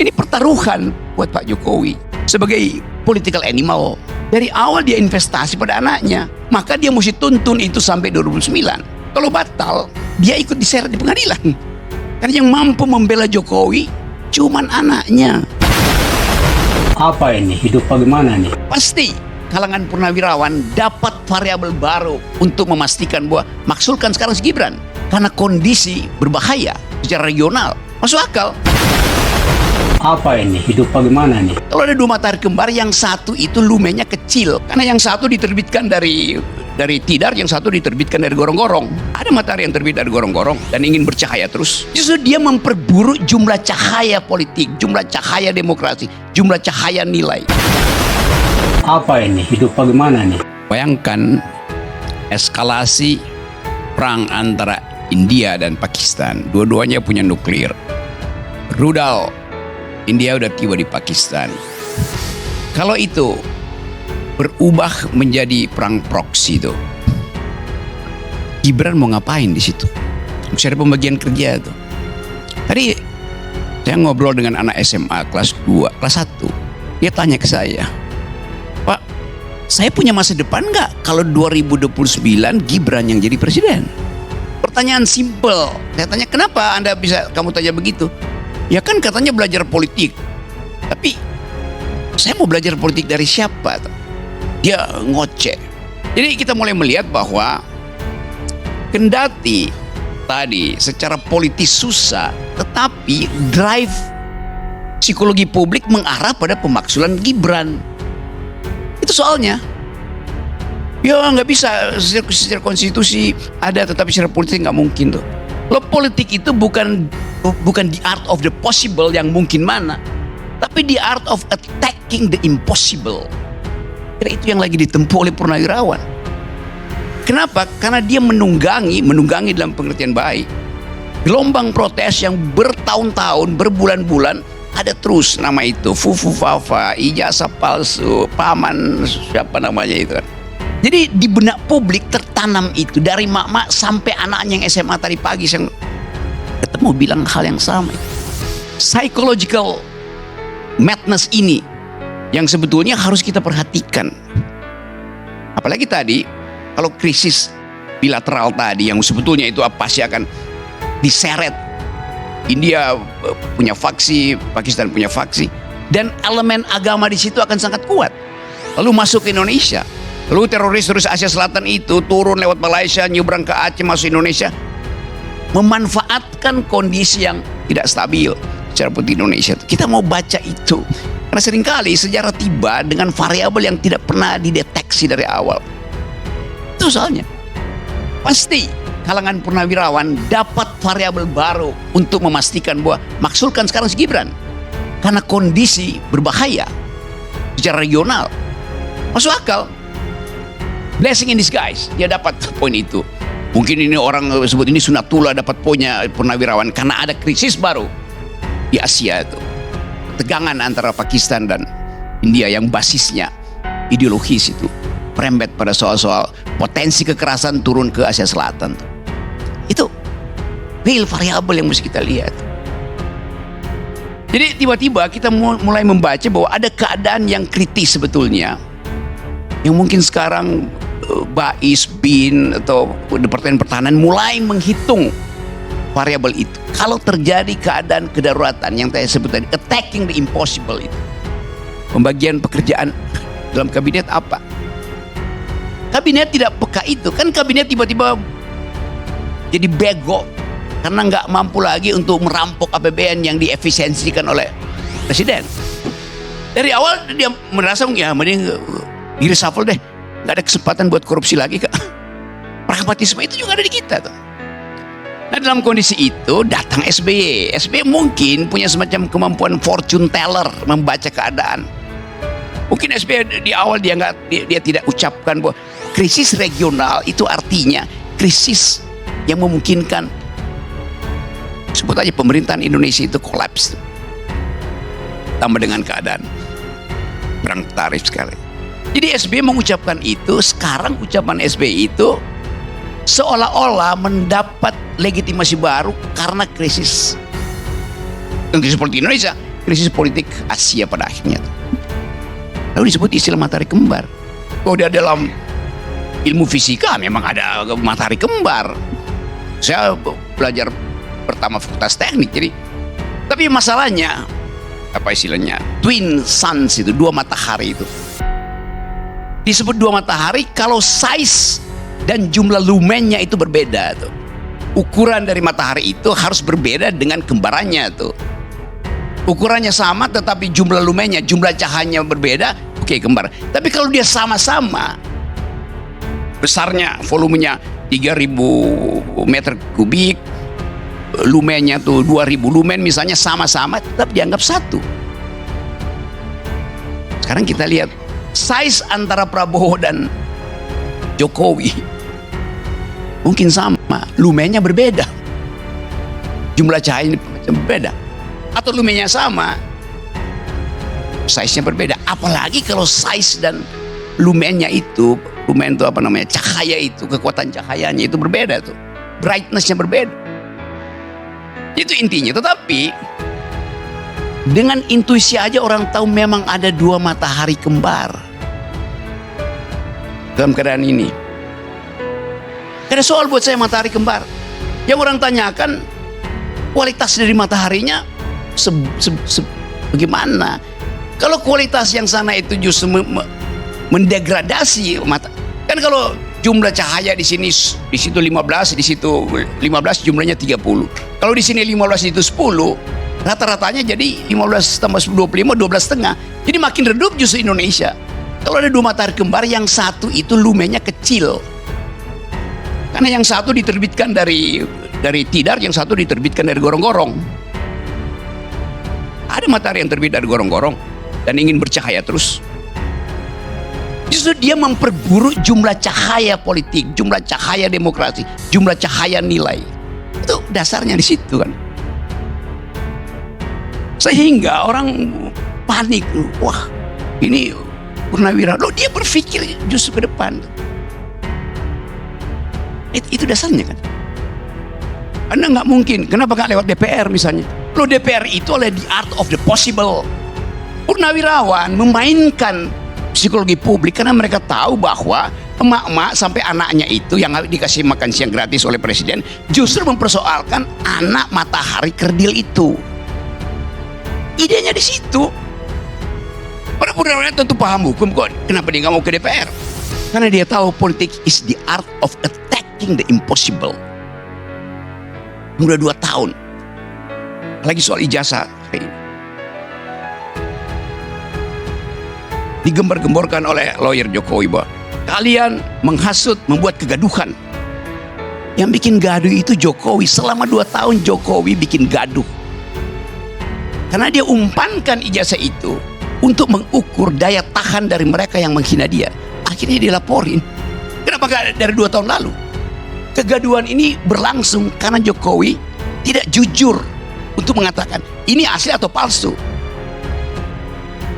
Ini pertaruhan buat Pak Jokowi sebagai political animal. Dari awal dia investasi pada anaknya, maka dia mesti tuntun itu sampai 2009. Kalau batal, dia ikut diseret di pengadilan. Karena yang mampu membela Jokowi cuman anaknya. Apa ini? Hidup bagaimana nih? Pasti kalangan purnawirawan dapat variabel baru untuk memastikan bahwa maksulkan sekarang si Gibran. Karena kondisi berbahaya secara regional. Masuk akal. Apa ini? Hidup bagaimana nih? Kalau ada dua matahari kembar, yang satu itu lumenya kecil. Karena yang satu diterbitkan dari tidar, yang satu diterbitkan dari gorong-gorong. Ada matahari yang terbit dari gorong-gorong dan ingin bercahaya terus. Justru dia memperburuk jumlah cahaya politik, jumlah cahaya demokrasi, jumlah cahaya nilai. Apa ini? Hidup bagaimana nih? Bayangkan eskalasi perang antara India dan Pakistan. Dua-duanya punya nuklir. Rudal India udah tiba di Pakistan. Kalau itu berubah menjadi perang proksi tuh, Gibran mau ngapain di situ? Bisa ada pembagian kerja tuh. Tadi saya ngobrol dengan anak SMA kelas 2, kelas 1. Dia tanya ke saya, "Pak, saya punya masa depan nggak kalau 2029 Gibran yang jadi presiden?" Pertanyaan simpel. Saya tanya, "Kenapa Anda bisa kamu tanya begitu?" Ya kan katanya belajar politik. Tapi saya mau belajar politik dari siapa? Dia ngoceh. Jadi kita mulai melihat bahwa kendati tadi secara politis susah, tetapi drive psikologi publik mengarah pada pemaksulan Gibran. Itu soalnya. Ya nggak bisa secara konstitusi ada, tetapi secara politik nggak mungkin tuh. Lo politik itu bukan the art of the possible yang mungkin mana, tapi the art of attacking the impossible. Kira itu yang lagi ditempuh oleh purnawirawan. Kenapa? Karena dia menunggangi dalam pengertian baik. Gelombang protes yang bertahun-tahun, berbulan-bulan ada terus nama itu, fufu fafa, ijazah palsu, paman siapa namanya itu kan. Jadi di benak publik tertanam itu dari mak-mak sampai anaknya yang SMA tadi pagi yang ketemu bilang hal yang sama. Psychological madness ini yang sebetulnya harus kita perhatikan. Apalagi tadi kalau krisis bilateral tadi yang sebetulnya itu pasti akan diseret. India punya faksi, Pakistan punya faksi, dan elemen agama di situ akan sangat kuat. Lalu masuk ke Indonesia. Lalu teroris Asia Selatan itu turun lewat Malaysia, nyebrang ke Aceh, masuk Indonesia, memanfaatkan kondisi yang tidak stabil secara politik Indonesia. Kita mau baca itu karena seringkali sejarah tiba dengan variabel yang tidak pernah dideteksi dari awal. Itu soalnya pasti kalangan purnawirawan dapat variabel baru untuk memastikan bahwa maksulkan sekarang si Gibran karena kondisi berbahaya secara regional. Masuk akal. Blessing in disguise, dia dapat poin itu. Mungkin ini orang sebut ini sunatullah dapat poinnya purnawirawan karena ada krisis baru di Asia itu. Tegangan antara Pakistan dan India yang basisnya ideologis itu merembet pada soal-soal potensi kekerasan turun ke Asia Selatan. Itu real variabel yang mesti kita lihat. Jadi tiba-tiba kita mulai membaca bahwa ada keadaan yang kritis sebetulnya, yang mungkin sekarang Bais, BIN atau Departemen Pertahanan mulai menghitung variabel itu. Kalau terjadi keadaan kedaruratan yang saya sebut tadi, attacking the impossible itu, pembagian pekerjaan dalam kabinet apa? Kabinet tidak peka itu, kan kabinet tiba-tiba jadi bego karena nggak mampu lagi untuk merampok APBN yang diefisiensikan oleh presiden. Dari awal dia merasa ya mending di-reshuffle deh, nggak ada kesempatan buat korupsi lagi kak. Pragmatisme itu juga ada di kita tuh. Nah dalam kondisi itu datang SBY. SBY mungkin punya semacam kemampuan fortune teller, membaca keadaan. Mungkin SBY di awal dia tidak ucapkan bahwa krisis regional itu artinya krisis yang memungkinkan sebut aja pemerintahan Indonesia itu kolaps. Tambah dengan keadaan perang tarif sekali. Jadi SBY mengucapkan itu, sekarang ucapan SBY itu seolah-olah mendapat legitimasi baru karena krisis politik Indonesia. krisis politik Asia pada akhirnya. Lalu disebut istilah matahari kembar. Kalau dia dalam ilmu fisika memang ada matahari kembar. Saya belajar pertama fakultas teknik, jadi tapi masalahnya apa istilahnya? Twin suns itu, dua matahari itu. Disebut dua matahari kalau size dan jumlah lumennya itu berbeda tuh. Ukuran dari matahari itu harus berbeda dengan kembarannya tuh. Ukurannya sama tetapi jumlah lumennya, jumlah cahayanya berbeda, oke, kembar. Tapi kalau dia sama-sama, besarnya, volumenya 3000 meter kubik, lumennya tuh 2000 lumen misalnya, sama-sama tetap dianggap satu. Sekarang kita lihat size antara Prabowo dan Jokowi mungkin sama, lumennya berbeda, jumlah cahayanya berbeda, atau lumennya sama, size-nya berbeda. Apalagi kalau size dan lumennya itu, lumen itu apa namanya, cahaya itu, kekuatan cahayanya itu berbeda tuh, brightness-nya berbeda. Itu intinya. Tetapi dengan intuisi aja orang tahu memang ada dua matahari kembar dalam keadaan ini. Ada soal buat saya matahari kembar. Yang orang tanyakan kualitas dari mataharinya bagaimana? Kalau kualitas yang sana itu justru mendegradasi mata. Kan kalau jumlah cahaya di sini, di situ 15, di situ 15, jumlahnya 30. Kalau di sini 15 itu 10, rata-ratanya jadi 15 tambah 25, 12,5. Jadi makin redup justru Indonesia. Kalau ada dua matahari kembar, yang satu itu lumennya kecil. Karena yang satu diterbitkan dari Tidar, yang satu diterbitkan dari gorong-gorong. Ada matahari yang terbit dari gorong-gorong dan ingin bercahaya terus. Justru dia memperburuk jumlah cahaya politik, jumlah cahaya demokrasi, jumlah cahaya nilai. Itu dasarnya di situ kan. Sehingga orang panik, wah ini Purnawirawan. Loh, dia berpikir justru ke depan. Itu dasarnya kan. Anda nggak mungkin, kenapa nggak lewat DPR misalnya? Loh, DPR itu adalah the art of the possible. Purnawirawan memainkan psikologi publik karena mereka tahu bahwa emak-emak sampai anaknya itu yang dikasih makan siang gratis oleh presiden justru mempersoalkan anak matahari kerdil itu. Idenya di situ. Para purnawirawan tentu paham hukum kok. Kenapa dia nggak mau ke DPR? Karena dia tahu politik is the art of attacking the impossible. Udah 2 tahun. Lagi soal ijazah hari ini. Digembar-gemborkan oleh lawyer Jokowi bahwa kalian menghasut, membuat kegaduhan. Yang bikin gaduh itu Jokowi. Selama 2 tahun Jokowi bikin gaduh. Karena dia umpankan ijazah itu untuk mengukur daya tahan dari mereka yang menghina dia. Akhirnya dilaporin. Kenapa gak dari 2 tahun lalu? Kegaduhan ini berlangsung karena Jokowi tidak jujur untuk mengatakan ini asli atau palsu.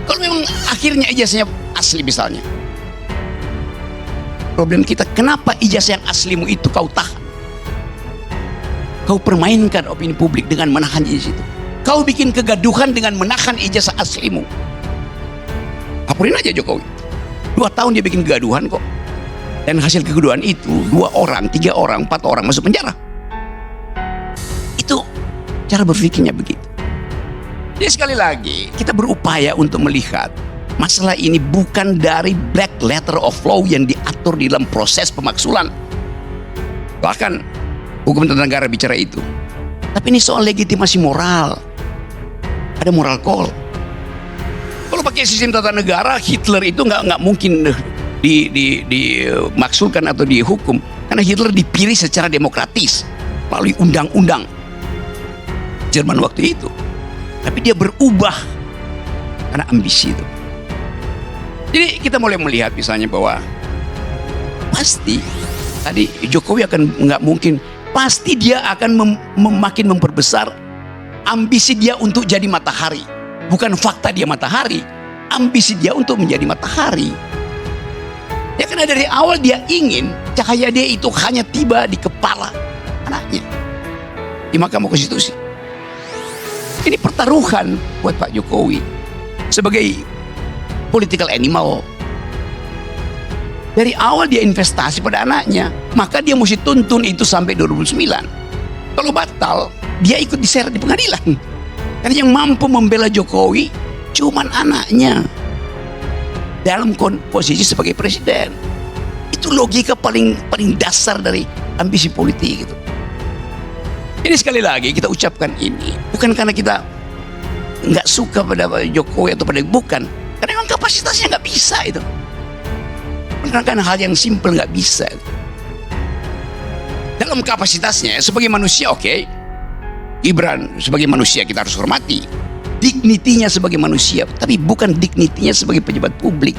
Kalau memang akhirnya ijazahnya asli misalnya, problem kita, kenapa ijazah yang aslimu itu kau tahan? Kau permainkan opini publik dengan menahan ijazah itu. Kau bikin kegaduhan dengan menahan ijazah aslimu. Laporin aja Jokowi. 2 tahun dia bikin kegaduhan kok. Dan hasil kegaduhan itu 2 orang, 3 orang, 4 orang masuk penjara. Itu cara berpikirnya begitu. Jadi sekali lagi kita berupaya untuk melihat masalah ini bukan dari black letter of law yang diatur di dalam proses pemaksulan. Bahkan hukum tata negara bicara itu. Tapi ini soal legitimasi moral. Ada moral call. Kalau pakai sistem tata negara, Hitler itu nggak mungkin dimaksulkan atau dihukum karena Hitler dipilih secara demokratis melalui undang-undang Jerman waktu itu. Tapi dia berubah karena ambisi itu. Jadi kita mulai melihat misalnya bahwa pasti tadi Jokowi akan nggak mungkin, pasti dia akan makin memperbesar ambisi dia untuk jadi matahari. Bukan fakta dia matahari, ambisi dia untuk menjadi matahari. Ya karena dari awal dia ingin cahaya dia itu hanya tiba di kepala anaknya di Mahkamah Konstitusi. Ini pertaruhan buat Pak Jokowi sebagai political animal. Dari awal dia investasi pada anaknya, maka dia mesti tuntun itu sampai 2009. Kalau batal, dia ikut diseret di pengadilan. Karena yang mampu membela Jokowi cuman anaknya dalam posisi sebagai presiden. Itu logika paling dasar dari ambisi politik gitu. Jadi sekali lagi kita ucapkan ini bukan karena kita nggak suka pada Jokowi atau pada bukan, karena memang kapasitasnya nggak bisa itu. Menerangkan hal yang simpel nggak bisa. Dalam kapasitasnya sebagai manusia, oke, Gibran sebagai manusia kita harus hormati. Dignitinya sebagai manusia, tapi bukan dignitinya sebagai pejabat publik.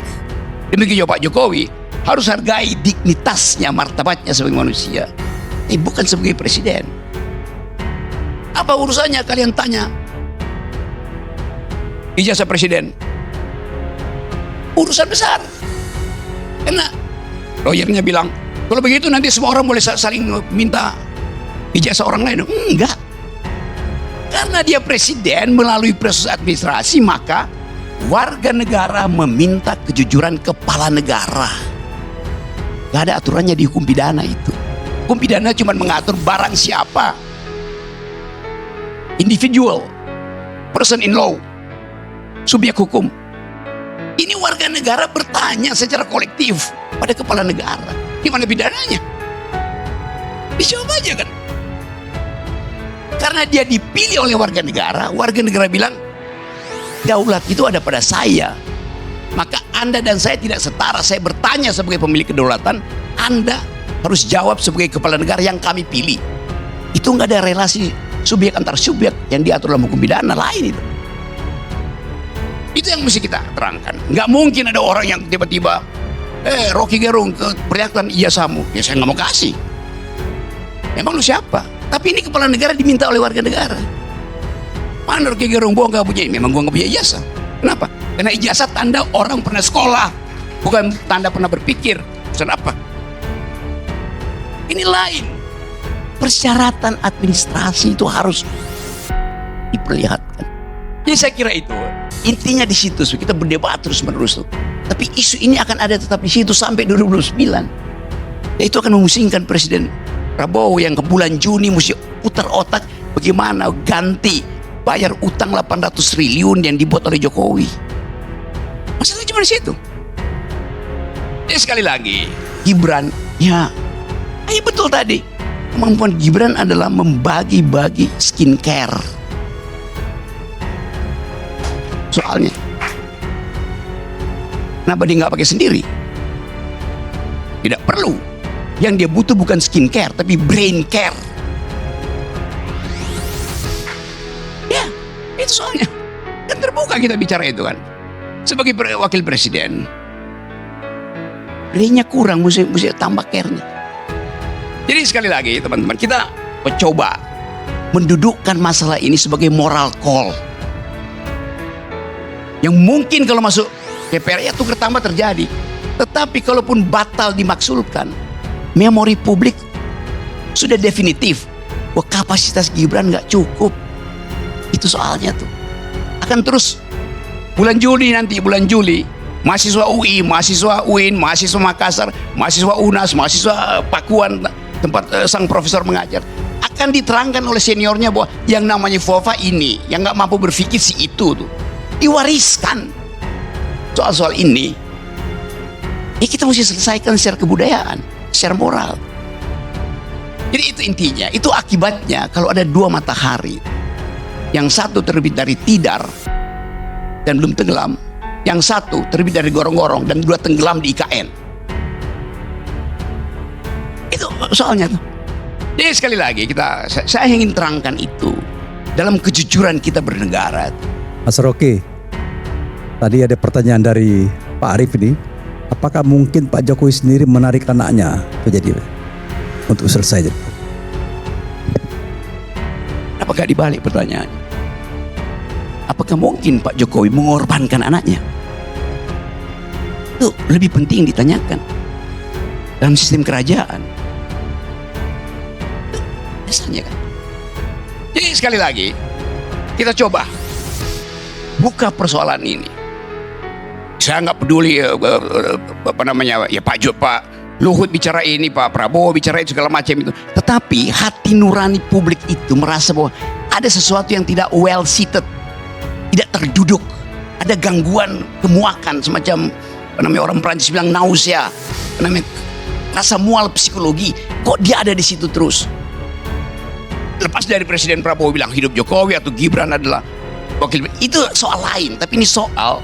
Demikian juga Pak Jokowi harus hargai dignitasnya, martabatnya sebagai manusia, bukan sebagai presiden. Apa urusannya kalian tanya ijazah presiden? Urusan besar. Karena lawyernya bilang, kalau begitu nanti semua orang boleh saling minta ijazah orang lain. Enggak. Karena dia presiden melalui proses administrasi, maka warga negara meminta kejujuran kepala negara. Gak ada aturannya di hukum pidana itu. Hukum pidana cuma mengatur barang siapa. Individual, person in law, subjek hukum. Ini warga negara bertanya secara kolektif pada kepala negara. Gimana pidananya? Dijawab aja kan? Karena dia dipilih oleh warga negara bilang, daulat itu ada pada saya. Maka Anda dan saya tidak setara. Saya bertanya sebagai pemilik kedaulatan, Anda harus jawab sebagai kepala negara yang kami pilih. Itu nggak ada relasi subjek antar subjek yang diatur dalam hukum pidana lain itu. Itu yang mesti kita terangkan. Nggak mungkin ada orang yang tiba-tiba, Rocky Gerung perlihatkan ijazahmu. Ya saya nggak mau kasih. Emang lu siapa? Tapi ini kepala negara diminta oleh warga negara. Mana Rocky Gerung? Gua nggak punya. Memang gua nggak punya ijazah. Kenapa? Karena ijazah tanda orang pernah sekolah, bukan tanda pernah berpikir. Kenapa? Ini lain. Persyaratan administrasi itu harus diperlihatkan. Jadi saya kira itu intinya di situ. Kita berdebat terus menerus tuh. Tapi isu ini akan ada tetap di situ sampai 2029. Dan itu akan memusingkan Presiden Prabowo yang ke bulan Juni mesti putar otak bagaimana ganti bayar utang 800 triliun yang dibuat oleh Jokowi. Masalahnya cuma di situ. Jadi sekali lagi, Gibran, ya betul tadi. Kemampuan Gibran adalah membagi-bagi skincare. Soalnya, kenapa dia nggak pakai sendiri? Tidak perlu. Yang dia butuh bukan skincare, tapi brain care. Ya, itu soalnya. Kan terbuka kita bicara itu kan. Sebagai wakil presiden, brainnya kurang, mesti tambah care-nya. Jadi sekali lagi teman-teman, kita mencoba mendudukkan masalah ini sebagai moral call. Yang mungkin kalau masuk DPR ya tukar tambah terjadi. Tetapi kalaupun batal dimaksudkan, memori publik sudah definitif bahwa kapasitas Gibran nggak cukup. Itu soalnya tuh. Akan terus bulan Juli, mahasiswa UI, mahasiswa UIN, mahasiswa Makassar, mahasiswa UNAS, mahasiswa Pakuan, tempat sang profesor mengajar, akan diterangkan oleh seniornya bahwa yang namanya FOFA ini, yang nggak mampu berpikir si itu tuh, diwariskan. Soal-soal ini, kita mesti selesaikan secara kebudayaan, secara moral. Jadi itu intinya, itu akibatnya kalau ada dua matahari, yang satu terbit dari Tidar dan belum tenggelam, yang satu terbit dari gorong-gorong dan dua tenggelam di IKN. Itu soalnya tuh. Jadi sekali lagi saya ingin terangkan itu dalam kejujuran kita bernegara. Mas Rocky, tadi ada pertanyaan dari Pak Arief ini, apakah mungkin Pak Jokowi sendiri menarik anaknya menjadi untuk selesai? Apakah dibalik pertanyaannya? Apakah mungkin Pak Jokowi mengorbankan anaknya? Itu lebih penting ditanyakan dalam sistem kerajaan. Biasanya kan. Jadi sekali lagi, Kita coba buka persoalan ini. Saya nggak peduli apa namanya ya Pak Luhut bicara ini, Pak Prabowo bicara itu segala macam itu. Tetapi hati nurani publik itu merasa bahwa ada sesuatu yang tidak well seated, tidak terduduk, ada gangguan kemuakan semacam apa namanya orang Prancis bilang nausea, apa namanya rasa mual psikologi. Kok dia ada di situ terus? Lepas dari Presiden Prabowo bilang hidup Jokowi atau Gibran adalah wakil, itu soal lain. Tapi ini soal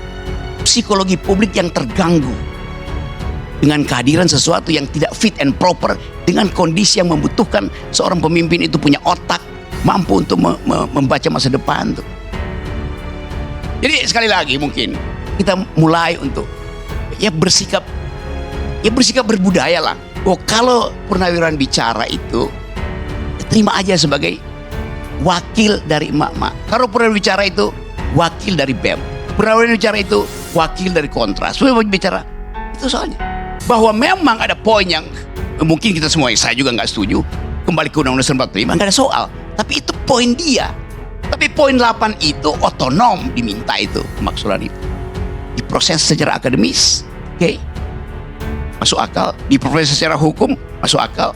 psikologi publik yang terganggu dengan kehadiran sesuatu yang tidak fit and proper, dengan kondisi yang membutuhkan seorang pemimpin itu punya otak, mampu untuk membaca masa depan tuh. Jadi sekali lagi mungkin kita mulai untuk bersikap berbudaya lah. Oh, kalau Purnawirawan bicara itu terima aja sebagai wakil dari emak-emak. Kalau Purnawirawan bicara itu wakil dari BEM, Purnawirawan bicara itu wakil dari Kontras. Semua bicara itu soalnya bahwa memang ada poin yang mungkin kita semua, saya juga nggak setuju kembali ke Undang-Undang 45, nggak ada soal. Tapi itu poin dia. Tapi poin 8 itu otonom diminta itu pemaksulan itu. Diproses secara akademis, oke? Masuk akal. Diproses secara hukum, masuk akal.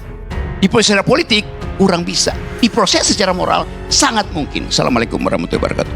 Diproses secara politik, kurang bisa. Diproses secara moral, sangat mungkin. Assalamualaikum warahmatullahi wabarakatuh.